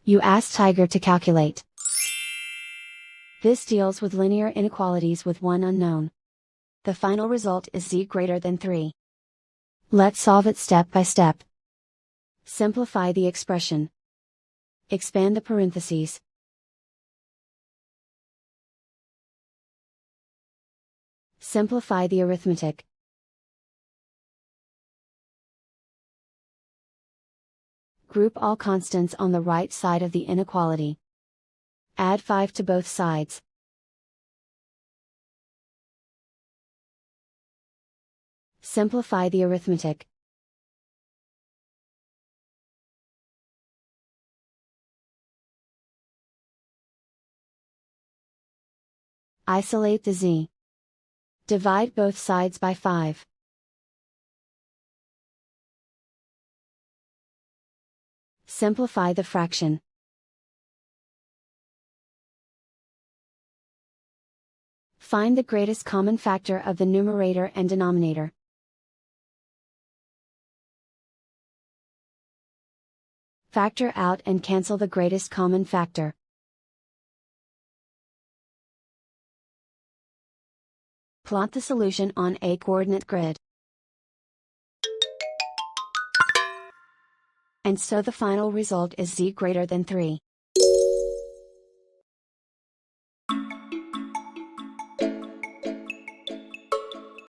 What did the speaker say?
You ask Tiger to calculate. This deals with linear inequalities with one unknown. The final result is z greater than 3. Let's solve it step by step. Simplify the expression. Expand the parentheses. Simplify the arithmetic. Group all constants on the right side of the inequality. Add 5 to both sides. Simplify the arithmetic. Isolate the z. Divide both sides by 5. Simplify the fraction. Find the greatest common factor of the numerator and denominator. Factor out and cancel the greatest common factor. Plot the solution on a coordinate grid. And so the final result is z greater than 3.